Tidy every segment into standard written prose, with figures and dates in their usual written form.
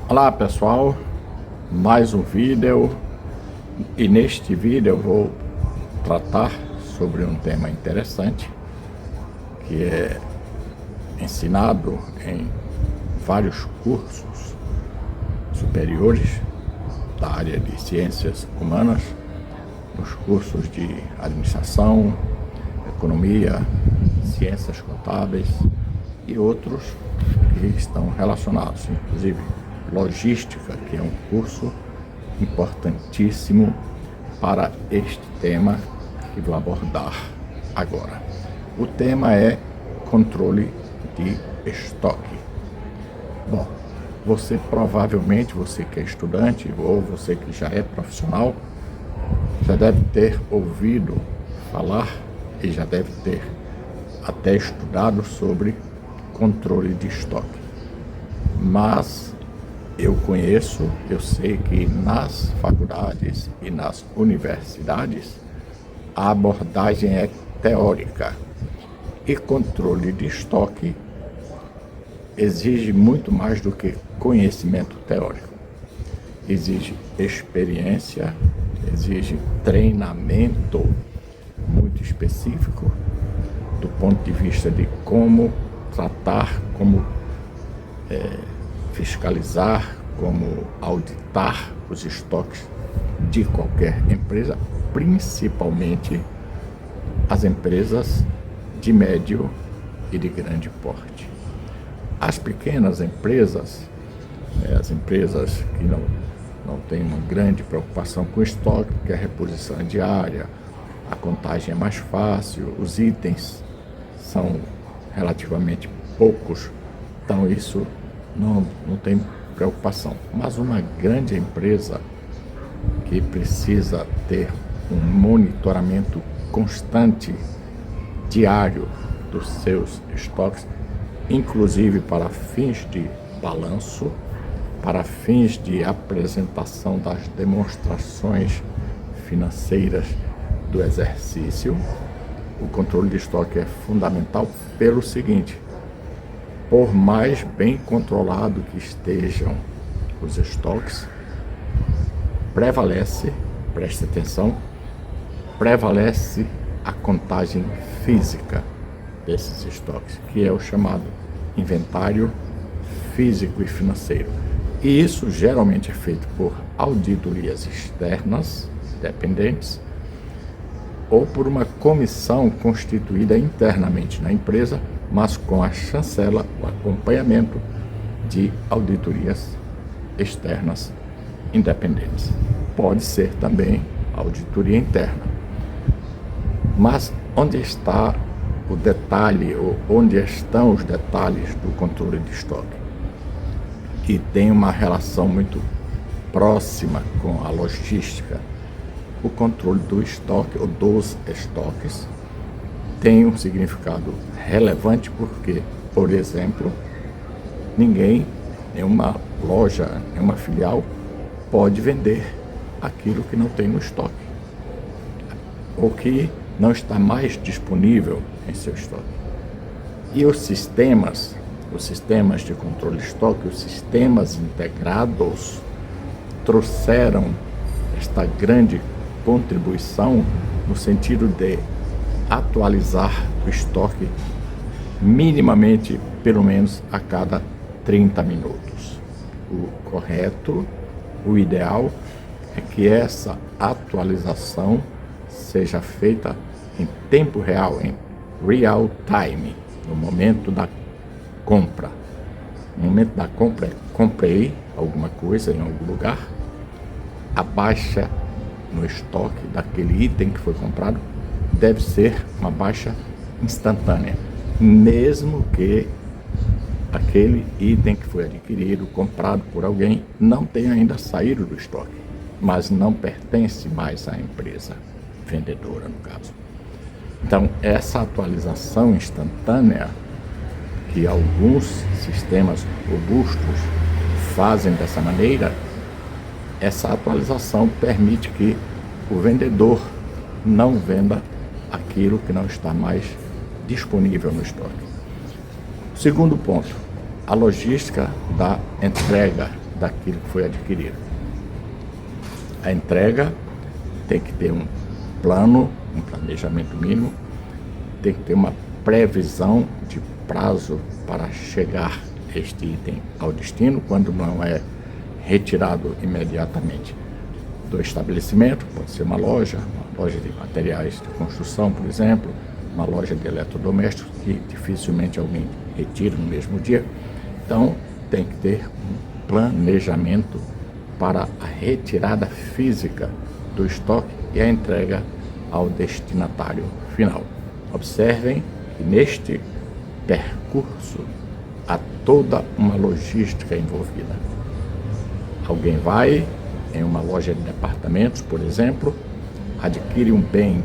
Olá pessoal, mais um vídeo e neste vídeo eu vou tratar sobre um tema interessante que é ensinado em vários cursos superiores da área de ciências humanas, nos cursos de administração, economia, ciências contábeis e outros que estão relacionados, inclusive logística, que é um curso importantíssimo para este tema que vou abordar agora. O tema é controle de estoque. Bom, você provavelmente, você que é estudante ou você que já é profissional, já deve ter ouvido falar e já deve ter até estudado sobre controle de estoque. Mas eu sei que nas faculdades e nas universidades a abordagem é teórica e controle de estoque exige muito mais do que conhecimento teórico. Exige experiência, exige treinamento muito específico do ponto de vista de como tratar, como fiscalizar, como auditar os estoques de qualquer empresa, principalmente as empresas de médio e de grande porte. As pequenas empresas, as empresas que não têm uma grande preocupação com o estoque, porque a reposição é diária, a contagem é mais fácil, os itens são relativamente poucos, então isso não tem preocupação. Mas uma grande empresa que precisa ter um monitoramento constante, diário, dos seus estoques, inclusive para fins de balanço, para fins de apresentação das demonstrações financeiras do exercício, o controle de estoque é fundamental pelo seguinte: por mais bem controlado que estejam os estoques, preste atenção, prevalece a contagem física desses estoques, que é o chamado inventário físico e financeiro. E isso geralmente é feito por auditorias externas, dependentes, ou por uma comissão constituída internamente na empresa, mas com a chancela, o acompanhamento de auditorias externas independentes. Pode ser também auditoria interna. Mas onde está o detalhe, ou onde estão os detalhes do controle de estoque? Que tem uma relação muito próxima com a logística. O controle do estoque ou dos estoques tem um significado relevante porque, por exemplo, nenhuma loja, nenhuma filial pode vender aquilo que não tem no estoque, ou que não está mais disponível em seu estoque. E os sistemas de controle de estoque, os sistemas integrados, trouxeram esta grande contribuição no sentido de atualizar o estoque minimamente, pelo menos a cada 30 minutos. O correto, o ideal é que essa atualização seja feita em tempo real, em real time, no momento da compra. No momento da compra, comprei alguma coisa em algum lugar, a baixa no estoque daquele item que foi comprado deve ser uma baixa instantânea, mesmo que aquele item que foi adquirido, comprado por alguém, não tenha ainda saído do estoque, mas não pertence mais à empresa vendedora, no caso. Então, essa atualização instantânea, que alguns sistemas robustos fazem dessa maneira, essa atualização permite que o vendedor não venda aquilo que não está mais disponível no estoque. Segundo ponto, a logística da entrega daquilo que foi adquirido. A entrega tem que ter um plano, um planejamento mínimo, tem que ter uma previsão de prazo para chegar este item ao destino, quando não é retirado imediatamente do estabelecimento. Pode ser uma loja de materiais de construção, por exemplo, uma loja de eletrodomésticos, que dificilmente alguém retira no mesmo dia. Então, tem que ter um planejamento para a retirada física do estoque e a entrega ao destinatário final. Observem que neste percurso há toda uma logística envolvida. Alguém vai em uma loja de departamentos, por exemplo, adquire um bem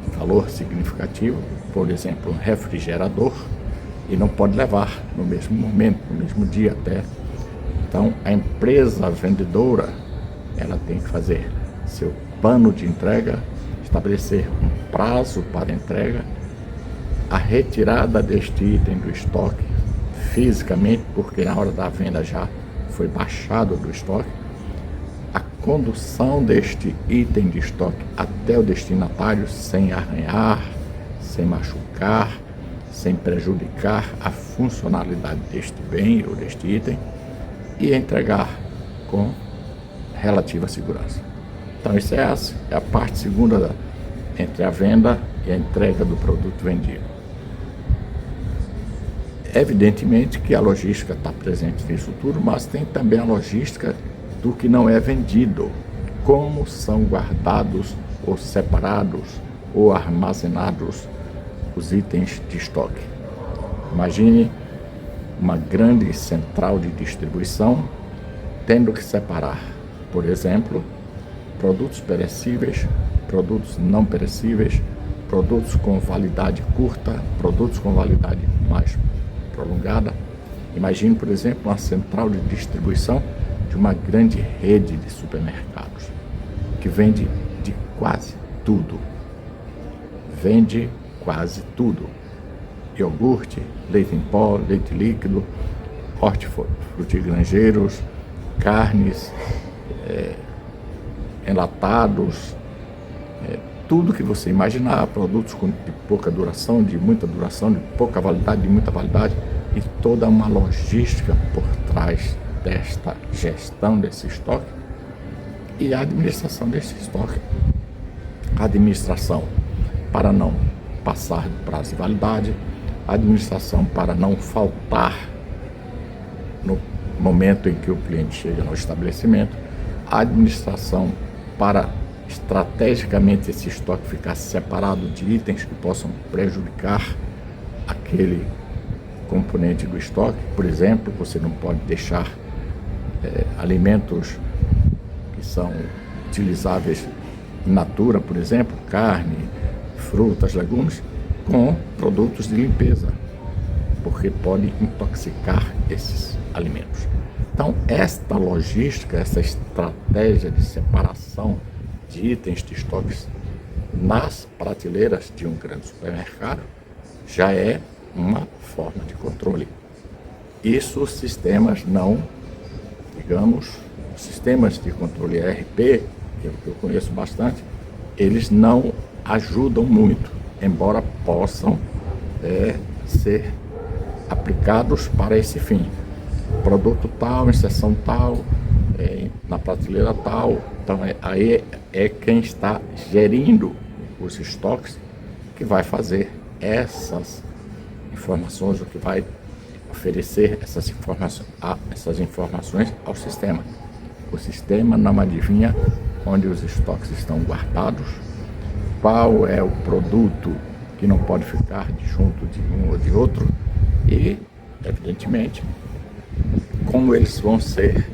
de valor significativo, por exemplo, um refrigerador, e não pode levar no mesmo momento, no mesmo dia até. Então, a empresa vendedora, ela tem que fazer seu plano de entrega, estabelecer um prazo para entrega, a retirada deste item do estoque fisicamente, porque na hora da venda já foi baixado do estoque, a condução deste item de estoque até o destinatário sem arranhar, sem machucar, sem prejudicar a funcionalidade deste bem ou deste item, e entregar com relativa segurança. Então, isso é a parte segunda entre a venda e a entrega do produto vendido. Evidentemente que a logística está presente nisso tudo, mas tem também a logística do que não é vendido, como são guardados ou separados ou armazenados os itens de estoque. Imagine uma grande central de distribuição tendo que separar, por exemplo, produtos perecíveis, produtos não perecíveis, produtos com validade curta, produtos com validade mais prolongada. Imagine, por exemplo, uma central de distribuição de uma grande rede de supermercados que vende de quase tudo. Vende quase tudo. Iogurte, leite em pó, leite líquido, hortifrutigranjeiros, carnes, enlatados, tudo que você imaginar, produtos de pouca duração, de muita duração, de pouca validade, de muita validade, e toda uma logística por trás desta gestão desse estoque e a administração desse estoque. A administração para não passar do prazo de validade, a administração para não faltar no momento em que o cliente chega no estabelecimento, a administração para estrategicamente esse estoque ficar separado de itens que possam prejudicar aquele componente do estoque. Por exemplo, você não pode deixar alimentos que são utilizáveis in natura, por exemplo, carne, frutas, legumes, com produtos de limpeza, porque pode intoxicar esses alimentos. Então, esta logística, essa estratégia de separação de itens de estoques nas prateleiras de um grande supermercado já é uma forma de controle. Isso os sistemas não, os sistemas de controle ERP, que é o que eu conheço bastante, eles não ajudam muito, embora possam ser aplicados para esse fim. Produto tal, em seção tal, na prateleira tal. Então, aí é quem está gerindo os estoques que vai fazer essas informações, o que vai oferecer essas informações ao sistema. O sistema não adivinha onde os estoques estão guardados, qual é o produto que não pode ficar junto de um ou de outro e, evidentemente, como eles vão ser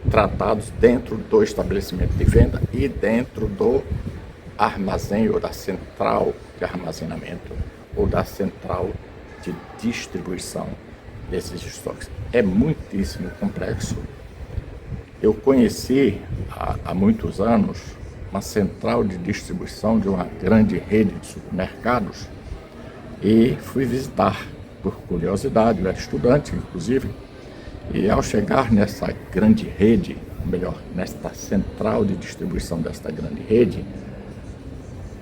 tratados dentro do estabelecimento de venda e dentro do armazém ou da central de armazenamento ou da central de distribuição desses estoques. É muitíssimo complexo. Eu conheci há muitos anos uma central de distribuição de uma grande rede de supermercados e fui visitar por curiosidade, eu era estudante inclusive, E ao chegar nessa grande rede, melhor, nesta central de distribuição desta grande rede,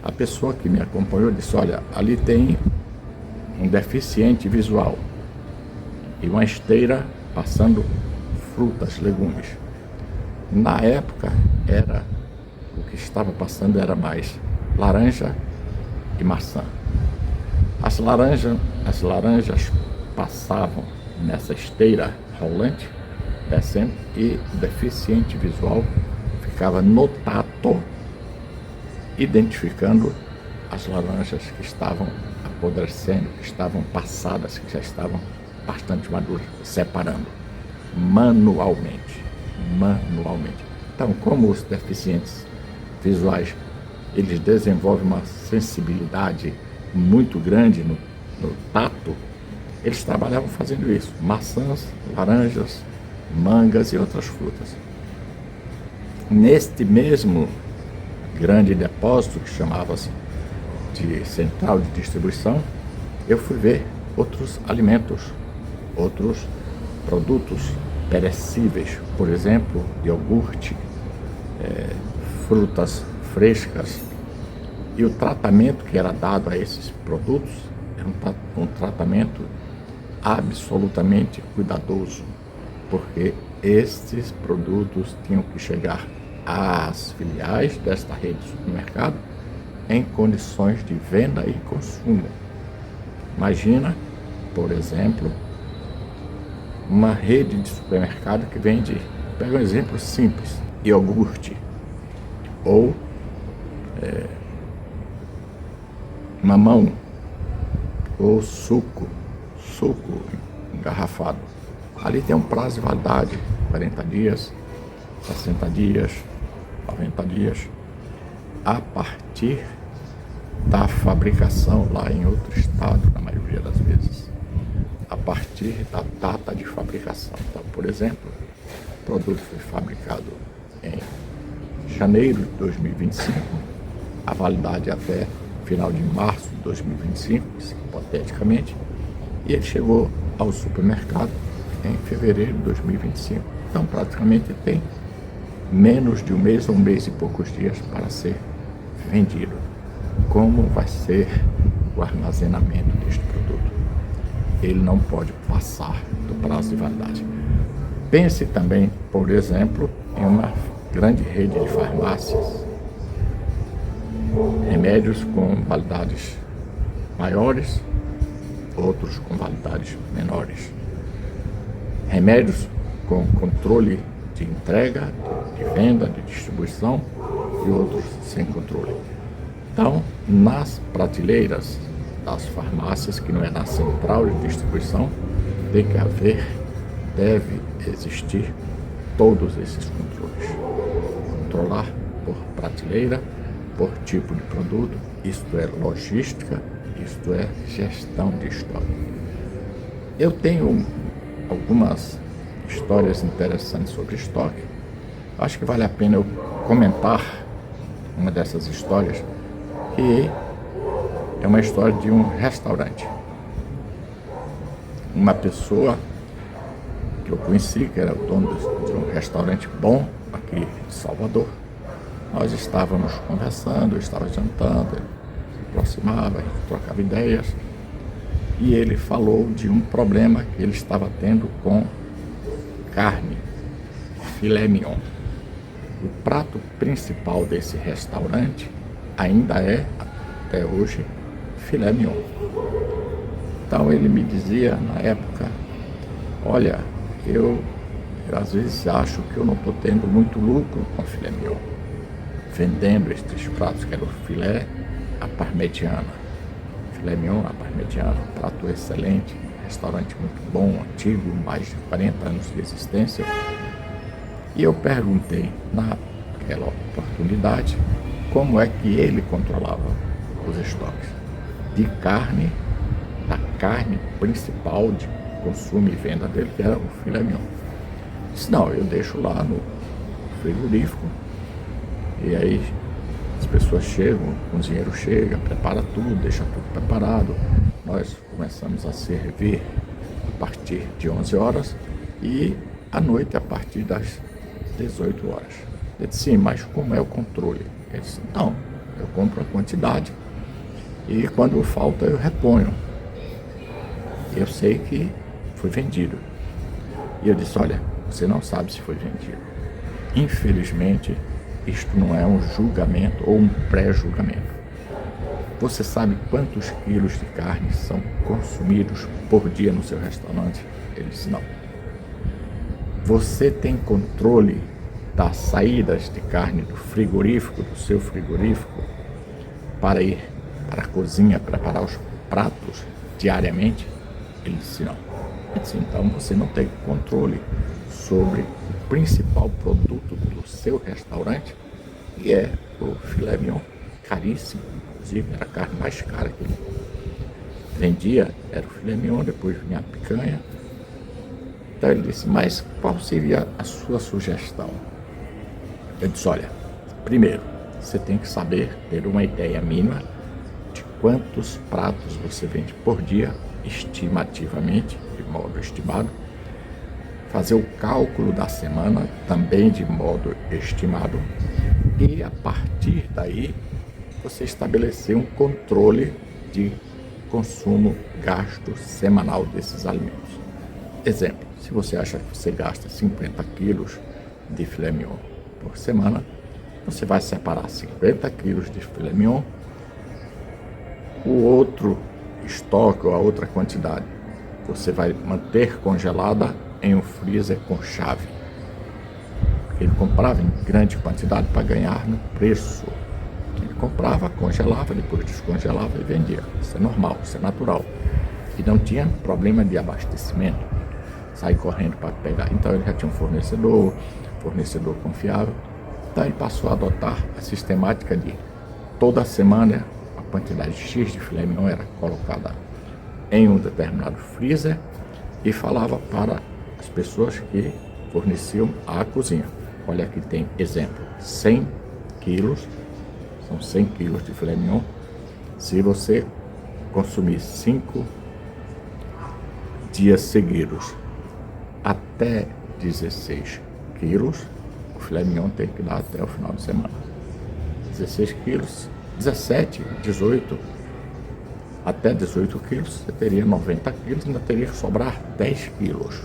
a pessoa que me acompanhou disse: olha, ali tem um deficiente visual e uma esteira passando frutas, legumes. Na época, o que estava passando era mais laranja e maçã. As laranjas passavam nessa esteira rolante, descendo, e o deficiente visual ficava no tato, identificando as laranjas que estavam apodrecendo, que estavam passadas, que já estavam bastante maduras, separando manualmente. Então, como os deficientes visuais, eles desenvolvem uma sensibilidade muito grande no tato, eles trabalhavam fazendo isso: maçãs, laranjas, mangas e outras frutas. Neste mesmo grande depósito, que chamava-se de central de distribuição, eu fui ver outros alimentos, outros produtos perecíveis, por exemplo, iogurte, frutas frescas. E o tratamento que era dado a esses produtos era um tratamento absolutamente cuidadoso, porque estes produtos tinham que chegar às filiais desta rede de supermercado em condições de venda e consumo. Imagina, por exemplo, uma rede de supermercado que vende, pega um exemplo simples, iogurte ou mamão ou suco engarrafado. Ali tem um prazo de validade, 40 dias, 60 dias, 90 dias, a partir da fabricação lá em outro estado, na maioria das vezes, a partir da data de fabricação. Então, por exemplo, o produto foi fabricado em janeiro de 2025, a validade até final de março de 2025, hipoteticamente, e ele chegou ao supermercado em fevereiro de 2025. Então, praticamente tem menos de um mês ou um mês e poucos dias para ser vendido. Como vai ser o armazenamento deste produto? Ele não pode passar do prazo de validade. Pense também, por exemplo, em uma grande rede de farmácias. Remédios com validades maiores, outros com validades menores. Remédios com controle de entrega, de venda, de distribuição, e outros sem controle. Então, nas prateleiras das farmácias, que não é na central de distribuição, deve existir todos esses controles. Controlar por prateleira, por tipo de produto, isto é logística, isto é gestão de estoque. Eu tenho algumas histórias interessantes sobre estoque. Acho que vale a pena eu comentar uma dessas histórias, que é uma história de um restaurante. Uma pessoa que eu conheci, que era o dono de um restaurante bom aqui de Salvador. Nós estávamos conversando, eu estava jantando, ele se aproximava, a gente trocava ideias, e ele falou de um problema que ele estava tendo com carne, filé mignon. O prato principal desse restaurante ainda é, até hoje, filé mignon. Então ele me dizia na época: olha, eu às vezes acho que eu não estou tendo muito lucro com filé mignon, vendendo estes pratos, que era o filé à parmegiana. Filé mignon à parmegiana, um prato excelente, restaurante muito bom, antigo, mais de 40 anos de existência. E eu perguntei naquela oportunidade como é que ele controlava os estoques de carne, da carne principal de consumo e venda dele, que era o filé mignon. Disse: não, eu deixo lá no frigorífico, e aí as pessoas chegam, o cozinheiro chega, prepara tudo, deixa tudo preparado. Nós começamos a servir a partir de 11 horas e à noite a partir das 18 horas. Eu disse, sim, mas como é o controle? Ele disse, não, eu compro a quantidade e quando falta eu reponho. Eu sei que foi vendido. E eu disse, olha, você não sabe se foi vendido. Infelizmente, isto não é um julgamento ou um pré-julgamento. Você sabe quantos quilos de carne são consumidos por dia no seu restaurante? Ele disse, não. Você tem controle das saídas de carne do frigorífico, do seu frigorífico, para ir para a cozinha, preparar os pratos diariamente? Ele disse, não. Eu disse, então você não tem controle sobre o principal produto do seu restaurante, que é o filé mignon, caríssimo. Inclusive, era a carne mais cara que ele vendia, era o filé mignon, depois vinha a picanha. Então ele disse, mas qual seria a sua sugestão? Eu disse, olha, primeiro, você tem que saber, ter uma ideia mínima de quantos pratos você vende por dia, estimativamente, de modo estimado, fazer o cálculo da semana, também de modo estimado, e a partir daí você estabelecer um controle de consumo, gasto semanal desses alimentos. Exemplo, se você acha que você gasta 50 quilos de filé mignon por semana, você vai separar 50 quilos de filé mignon, o outro estoque ou a outra quantidade você vai manter congelada em um freezer com chave. Ele comprava em grande quantidade para ganhar no preço. Ele comprava, congelava, depois descongelava e vendia. Isso é normal, isso é natural. E não tinha problema de abastecimento, sair correndo para pegar. Então ele já tinha um fornecedor confiável. Então ele passou a adotar a sistemática de toda semana a quantidade X de filé mignon era colocada em um determinado freezer e falava para as pessoas que forneciam à cozinha. Olha, aqui tem exemplo, 100 quilos, são 100 quilos de filé mignon. Se você consumir 5 dias seguidos até 16 quilos, o filé mignon tem que dar até o final de semana. 16 quilos, 17, 18, até 18 quilos, você teria 90 quilos, ainda teria que sobrar 10 quilos.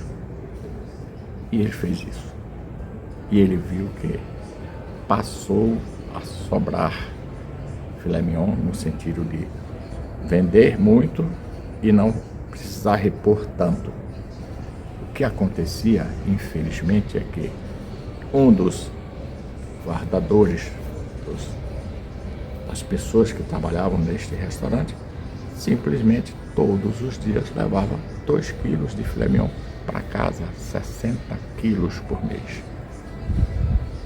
E ele fez isso. E ele viu que passou a sobrar filé mignon no sentido de vender muito e não precisar repor tanto. O que acontecia, infelizmente, é que um dos guardadores, das pessoas que trabalhavam neste restaurante, simplesmente todos os dias levava 2 quilos de filé mignon para casa, 60 quilos por mês.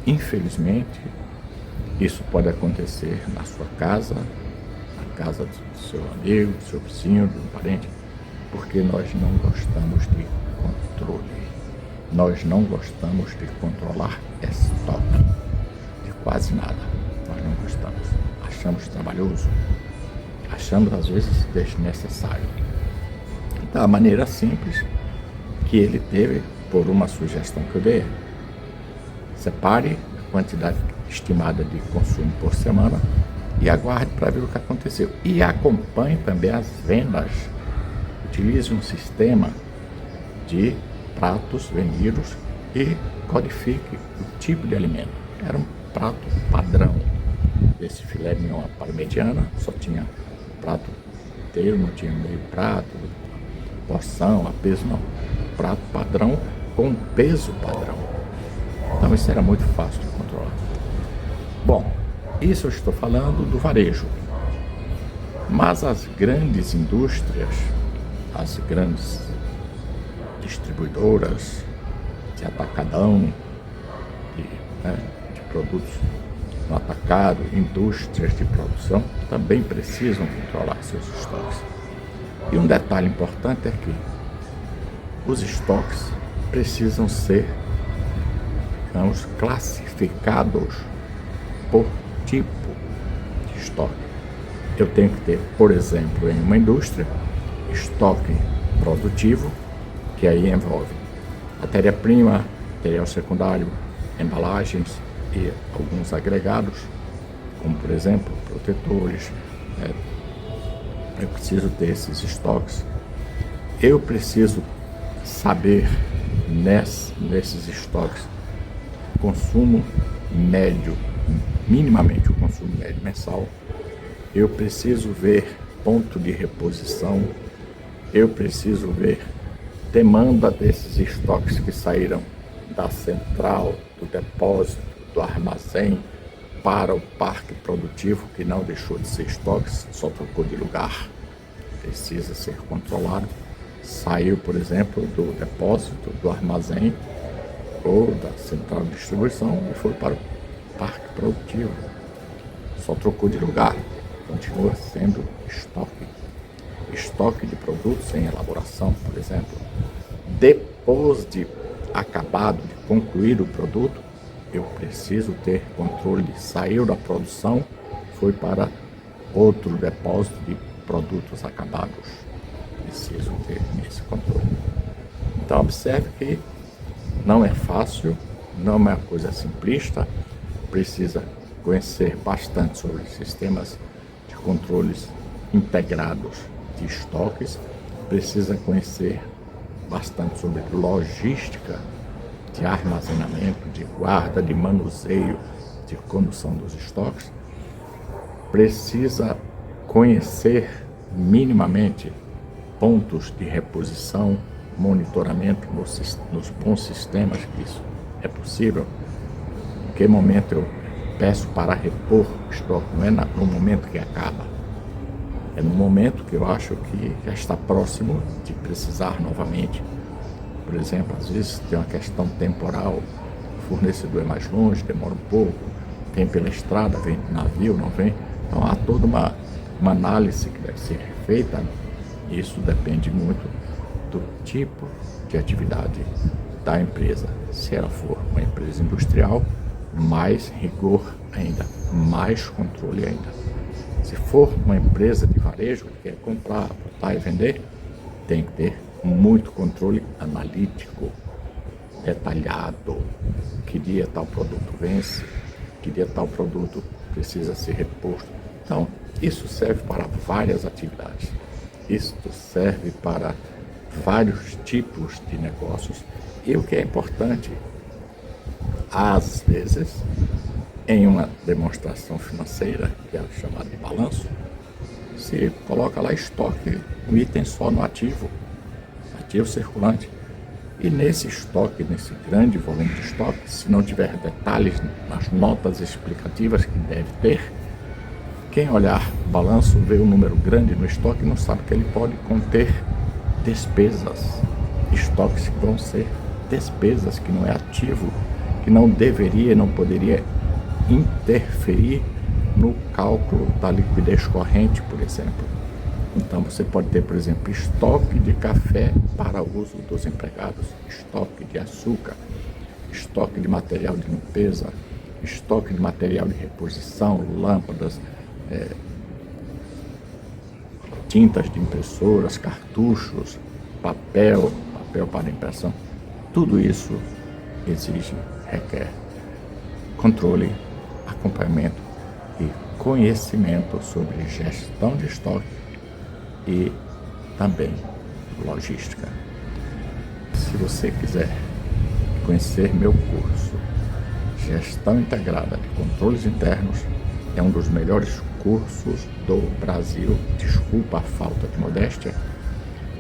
Infelizmente, isso pode acontecer na sua casa, na casa do seu amigo, do seu vizinho, de um parente, porque nós não gostamos de controle. Nós não gostamos de controlar estoque de quase nada. Nós não gostamos. Achamos trabalhoso, achamos às vezes desnecessário. Então, a maneira simples que ele teve, por uma sugestão que eu dei, separe a quantidade estimada de consumo por semana e aguarde para ver o que aconteceu. E acompanhe também as vendas. Utilize um sistema de pratos vendidos e codifique o tipo de alimento. Era um prato padrão. Esse filé mignon parmegiana só tinha prato inteiro, não tinha meio prato, porção, a peso, não. Prato padrão com peso padrão. Então isso era muito fácil de controlar. Bom, isso eu estou falando do varejo. Mas as grandes indústrias, as grandes distribuidoras de atacadão, de produtos no atacado, indústrias de produção, também precisam controlar seus estoques. E um detalhe importante é que os estoques precisam ser, digamos, classificados por tipo de estoque. Eu tenho que ter, por exemplo, em uma indústria, estoque produtivo, que aí envolve matéria-prima, material secundário, embalagens e alguns agregados, como por exemplo protetores. Eu preciso ter esses estoques. Eu preciso saber nesses estoques consumo médio, minimamente o consumo médio mensal. Eu preciso ver ponto de reposição. Eu preciso ver demanda desses estoques que saíram da central, do depósito, do armazém para o parque produtivo, que não deixou de ser estoques, só trocou de lugar. Precisa ser controlado. Saiu, por exemplo, do depósito, do armazém ou da central de distribuição e foi para o parque produtivo. Só trocou de lugar. Continua sendo estoque. Estoque de produtos em elaboração, por exemplo. Depois de acabado de concluir o produto, eu preciso ter controle. Saiu da produção, foi para outro depósito de produtos acabados. Preciso ter esse controle. Então observe que não é fácil, não é uma coisa simplista, precisa conhecer bastante sobre sistemas de controles integrados de estoques, precisa conhecer bastante sobre logística de armazenamento, de guarda, de manuseio, de condução dos estoques, precisa conhecer minimamente pontos de reposição, monitoramento nos bons sistemas que isso é possível. Em que momento eu peço para repor o estoque? Não é no momento que acaba, é no momento que eu acho que já está próximo de precisar novamente. Por exemplo, às vezes tem uma questão temporal, o fornecedor é mais longe, demora um pouco, vem pela estrada, vem de navio, não vem. Então há toda uma análise que deve ser feita. Isso depende muito do tipo de atividade da empresa. Se ela for uma empresa industrial, mais rigor ainda, mais controle ainda. Se for uma empresa de varejo que quer comprar, botar e vender, tem que ter muito controle analítico, detalhado. Que dia tal produto vence, que dia tal produto precisa ser reposto. Então, isso serve para várias atividades. Isso serve para vários tipos de negócios. E o que é importante, às vezes, em uma demonstração financeira, que é chamada de balanço, se coloca lá estoque, um item só no ativo circulante. E nesse estoque, nesse grande volume de estoque, se não tiver detalhes nas notas explicativas que deve ter, quem olhar o balanço, vê um número grande no estoque, não sabe que ele pode conter despesas. Estoques que vão ser despesas, que não é ativo, que não deveria, não poderia interferir no cálculo da liquidez corrente, por exemplo. Então você pode ter, por exemplo, estoque de café para uso dos empregados, estoque de açúcar, estoque de material de limpeza, estoque de material de reposição, lâmpadas, tintas de impressoras, cartuchos, papel para impressão. Tudo isso requer controle, acompanhamento e conhecimento sobre gestão de estoque e também logística. Se você quiser conhecer meu curso Gestão Integrada de Controles Internos, é um dos melhores cursos do Brasil. Desculpa a falta de modéstia.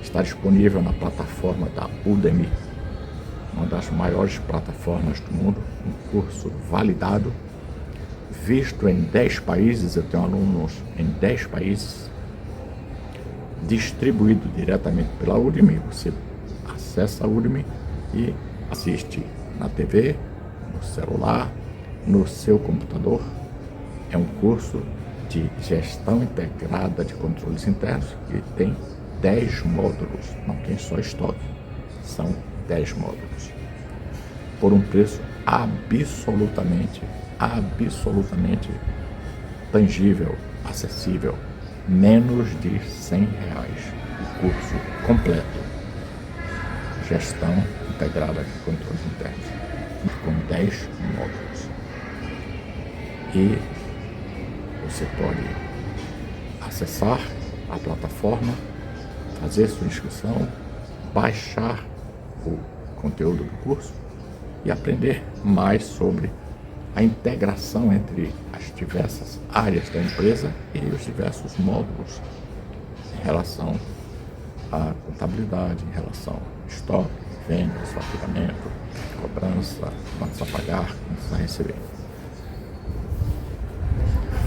Está disponível na plataforma da Udemy, uma das maiores plataformas do mundo. Um curso validado, visto em 10 países. Eu tenho alunos em 10 países, distribuído diretamente pela Udemy. Você acessa a Udemy e assiste na TV, no celular, no seu computador. É um curso de gestão integrada de controles internos que tem 10 módulos, não tem só estoque, são 10 módulos, por um preço absolutamente tangível, acessível, menos de R$100 o curso completo. gestão integrada de controles internos, com 10 módulos. E você pode acessar a plataforma, fazer sua inscrição, baixar o conteúdo do curso e aprender mais sobre a integração entre as diversas áreas da empresa e os diversos módulos em relação à contabilidade, em relação ao estoque, vendas, faturamento, cobrança, quantos a pagar, quantos a receber.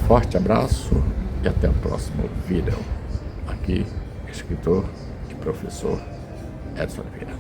Forte abraço e até o próximo vídeo. Aqui, escritor e professor Edson Oliveira.